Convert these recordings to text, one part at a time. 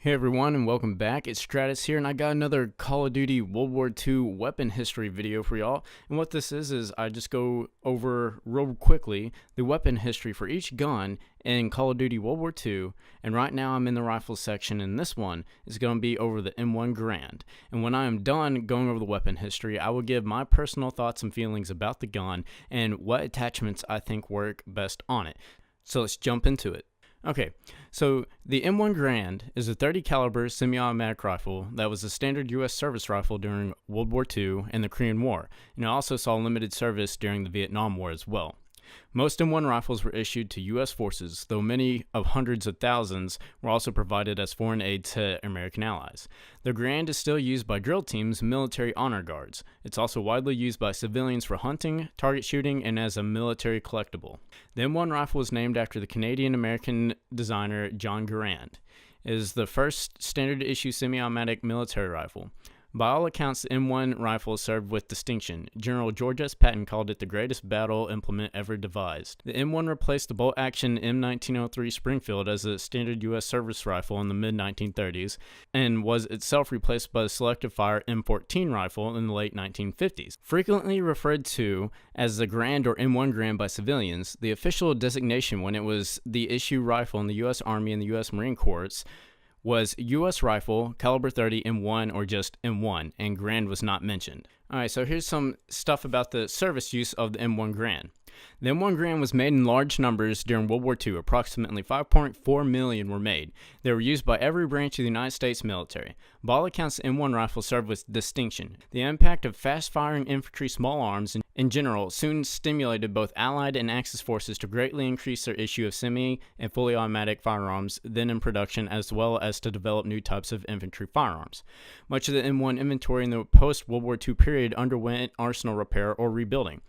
Hey everyone, and welcome back. It's Stratus here, and I got another Call of Duty World War II weapon history video for y'all. And what this is I just go over real quickly the weapon history for each gun in Call of Duty World War II. And right now I'm in the rifle section, and this one is going to be over the M1 Garand. And when I am done going over the weapon history, I will give my personal thoughts and feelings about the gun and what attachments I think work best on it. So let's jump into it. Okay, so the M1 Garand is a .30 caliber semi-automatic rifle that was a standard U.S. service rifle during World War II and the Korean War, and it also saw limited service during the Vietnam War as well. Most M1 rifles were issued to U.S. forces, though many of hundreds of thousands were also provided as foreign aid to American allies. The Garand is still used by drill teams and military honor guards. It's also widely used by civilians for hunting, target shooting, and as a military collectible. The M1 rifle was named after the Canadian-American designer John Garand. It is the first standard-issue semi-automatic military rifle. By all accounts, the M1 rifle served with distinction. General George S. Patton called it the greatest battle implement ever devised. The M1 replaced the bolt-action M1903 Springfield as a standard U.S. service rifle in the mid-1930s, and was itself replaced by the selective-fire M14 rifle in the late 1950s. Frequently referred to as the Garand or M1 Garand by civilians, the official designation when it was the issue rifle in the U.S. Army and the U.S. Marine Corps was U.S. Rifle, Caliber 30 M1 or just M1, and Garand was not mentioned. Alright, so here's some stuff about the service use of the M1 Garand. The M1 Garand was made in large numbers during World War II. Approximately 5.4 million were made. They were used by every branch of the United States military. By all accounts, the M1 rifle served with distinction. The impact of fast-firing infantry small arms in general soon stimulated both Allied and Axis forces to greatly increase their issue of semi- and fully automatic firearms then in production, as well as to develop new types of infantry firearms. Much of the M1 inventory in the post-World War II period underwent arsenal repair or rebuilding.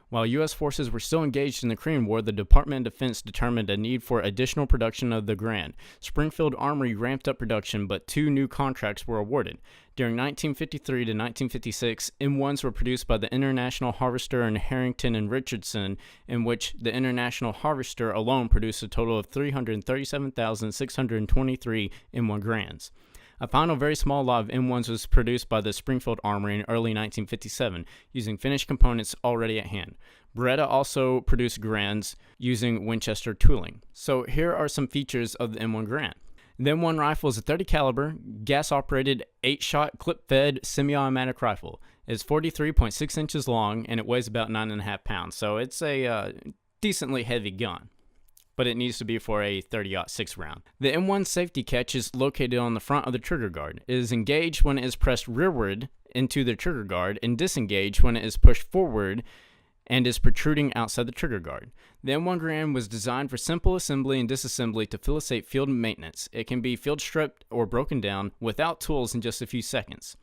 While U.S. forces were still engaged in the Korean War, the Department of Defense determined a need for additional production of the Garand. Springfield Armory ramped up production, but 2 new contracts were awarded. During 1953 to 1956, M1s were produced by the International Harvester and Harrington and Richardson, in which the International Harvester alone produced a total of 337,623 M1 Garands. A final very small lot of M1s was produced by the Springfield Armory in early 1957, using finished components already at hand. Beretta also produced Garands using Winchester tooling. So here are some features of the M1 Garand. The M1 rifle is a .30 caliber, gas-operated, 8-shot, clip-fed, semi-automatic rifle. It's 43.6 inches long, and it weighs about 9.5 pounds, so it's a decently heavy gun, but it needs to be for a .30-06 round. The M1 safety catch is located on the front of the trigger guard. It is engaged when it is pressed rearward into the trigger guard and disengaged when it is pushed forward and is protruding outside the trigger guard. The M1 Garand was designed for simple assembly and disassembly to facilitate field maintenance. It can be field stripped or broken down without tools in just a few seconds.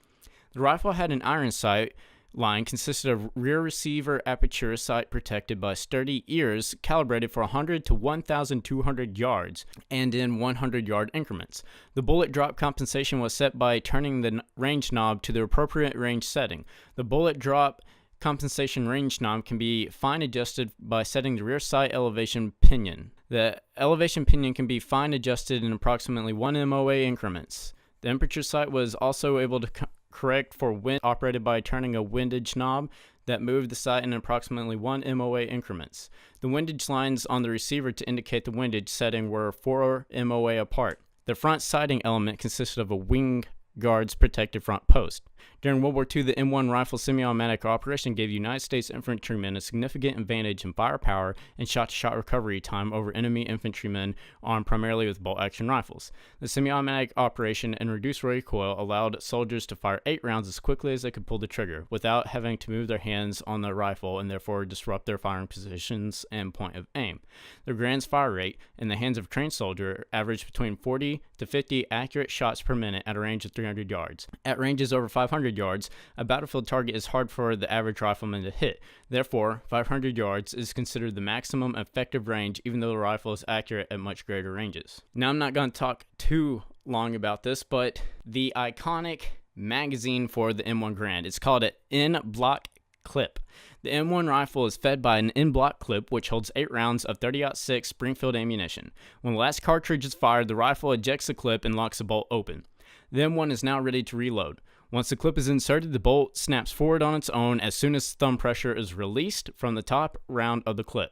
The rifle had an iron sight line consisted of rear receiver aperture sight protected by sturdy ears calibrated for 100 to 1,200 yards and in 100-yard increments. The bullet drop compensation was set by turning the range knob to the appropriate range setting. The bullet drop compensation range knob can be fine adjusted by setting the rear sight elevation pinion. The elevation pinion can be fine adjusted in approximately 1 MOA increments. The aperture sight was also able to correct for wind operated by turning a windage knob that moved the sight in approximately 1 MOA increments. The windage lines on the receiver to indicate the windage setting were 4 MOA apart. The front sighting element consisted of a wing guard's protected front post. During World War II, the M1 rifle semi-automatic operation gave United States infantrymen a significant advantage in firepower and shot-to-shot recovery time over enemy infantrymen armed primarily with bolt-action rifles. The semi-automatic operation and reduced recoil allowed soldiers to fire 8 rounds as quickly as they could pull the trigger, without having to move their hands on the rifle and therefore disrupt their firing positions and point of aim. The Garand's fire rate, in the hands of a trained soldier, averaged between 40 to 50 accurate shots per minute at a range of 300 yards. At ranges over 500 yards, a battlefield target is hard for the average rifleman to hit. Therefore, 500 yards is considered the maximum effective range, even though the rifle is accurate at much greater ranges. Now, I'm not going to talk too long about this, but the iconic magazine for the M1 Garand, it's called an N-block clip. The M1 rifle is fed by an in-block clip which holds 8 rounds of 30-06 Springfield ammunition. When the last cartridge is fired, the rifle ejects the clip and locks the bolt open. The M1 is now ready to reload. Once the clip is inserted, the bolt snaps forward on its own as soon as thumb pressure is released from the top round of the clip,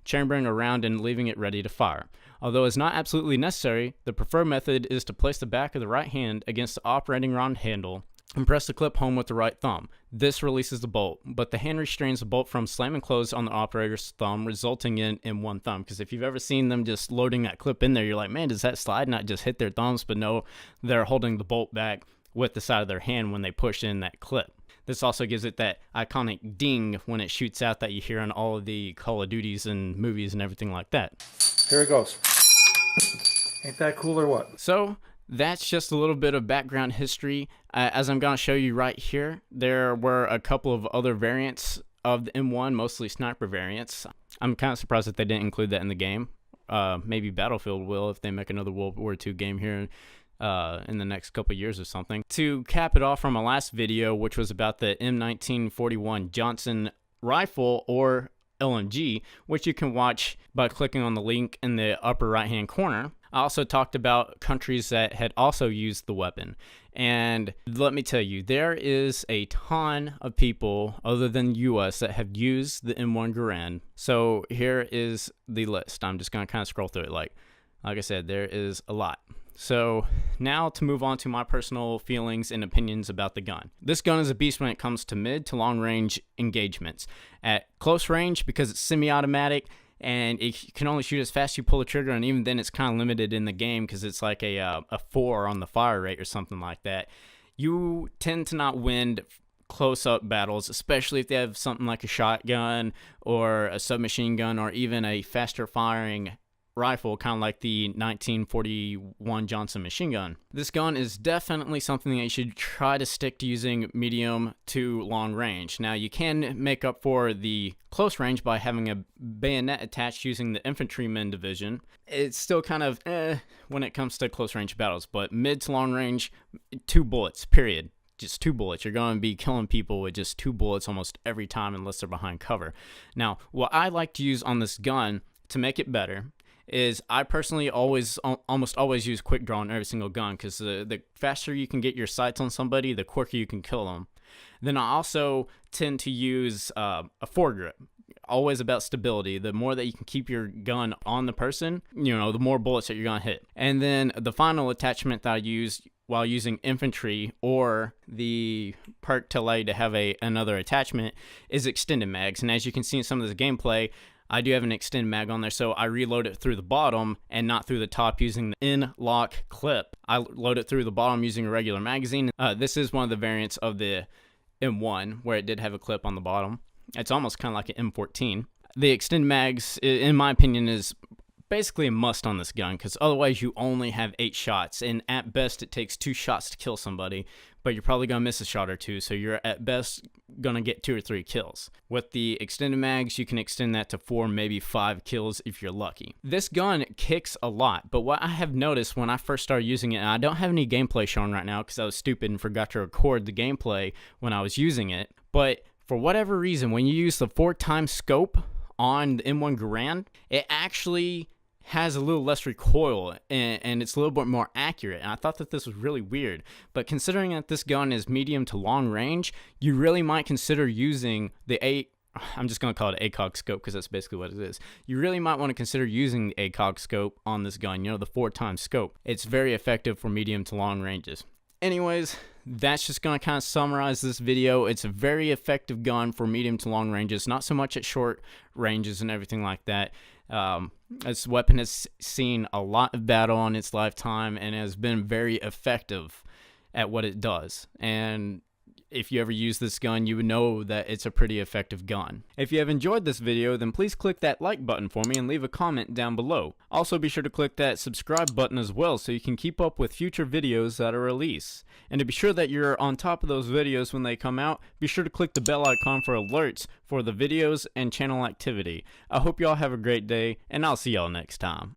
chambering around and leaving it ready to fire. Although it's not absolutely necessary, the preferred method is to place the back of the right hand against the operating round handle and press the clip home with the right thumb. This releases the bolt, but the hand restrains the bolt from slamming closed on the operator's thumb, resulting in one thumb. Because if you've ever seen them just loading that clip in there, you're like, man, does that slide not just hit their thumbs? But no, they're holding the bolt back with the side of their hand when they push in that clip. This also gives it that iconic ding when it shoots out that you hear in all of the Call of Duties and movies and everything like that. Here it goes. Ain't that cool or what? So that's just a little bit of background history. As I'm going to show you right here, there were a couple of other variants of the M1, mostly sniper variants. I'm kind of surprised that they didn't include that in the game. Maybe Battlefield will if they make another World War II game here in the next couple years or something. To cap it off from my last video, which was about the M1941 Johnson rifle or LMG, which you can watch by clicking on the link in the upper right hand corner. I also talked about countries that had also used the weapon. And let me tell you, there is a ton of people other than US that have used the M1 Garand. So here is the list. I'm just going to kind of scroll through it. Like I said, there is a lot. So now to move on to my personal feelings and opinions about the gun. This gun is a beast when it comes to mid to long range engagements. At close range, because it's semi-automatic and it can only shoot as fast as you pull the trigger, and even then it's kind of limited in the game because it's like a 4 on the fire rate or something like that. You tend to not win close-up battles, especially if they have something like a shotgun or a submachine gun or even a faster firing rifle, kind of like the 1941 Johnson machine gun. This gun is definitely something that you should try to stick to using medium to long range. Now, you can make up for the close range by having a bayonet attached using the infantryman division. It's still kind of when it comes to close range battles, but mid to long range, 2 bullets, period. Just 2 bullets. You're going to be killing people with just 2 bullets almost every time unless they're behind cover. Now, what I like to use on this gun to make it better is I personally almost always use quick draw on every single gun, because the faster you can get your sights on somebody, the quicker you can kill them. Then I also tend to use a foregrip. Always about stability. The more that you can keep your gun on the person, the more bullets that you're going to hit. And then the final attachment that I use while using infantry, or the perk to allow you to have another attachment, is extended mags. And as you can see in some of this gameplay, I do have an extend mag on there, so I reload it through the bottom and not through the top using the in-lock clip. I load it through the bottom using a regular magazine. This is one of the variants of the M1 where it did have a clip on the bottom. It's almost kind of like an M14. The extend mags, in my opinion, is basically a must on this gun, because otherwise you only have 8 shots, and at best it takes 2 shots to kill somebody, but you're probably going to miss a shot or 2, so you're at best going to get 2 or 3 kills. With the extended mags, you can extend that to 4, maybe 5 kills if you're lucky. This gun kicks a lot, but what I have noticed when I first started using it, and I don't have any gameplay shown right now because I was stupid and forgot to record the gameplay when I was using it, but for whatever reason, when you use the 4x scope on the M1 Garand, it actually has a little less recoil and it's a little bit more accurate, and I thought that this was really weird. But considering that this gun is medium to long range, you really might consider using I'm just going to call it ACOG scope because that's basically what it is. You really might want to consider using the ACOG scope on this gun, the 4x scope. It's very effective for medium to long ranges. Anyways, that's just going to kind of summarize this video. It's a very effective gun for medium to long ranges, not so much at short ranges and everything like that. This weapon has seen a lot of battle on its lifetime and has been very effective at what it does. And if you ever use this gun, you would know that it's a pretty effective gun. If you have enjoyed this video, then please click that like button for me and leave a comment down below. Also, be sure to click that subscribe button as well so you can keep up with future videos that are released. And to be sure that you're on top of those videos when they come out, be sure to click the bell icon for alerts for the videos and channel activity. I hope y'all have a great day, and I'll see y'all next time.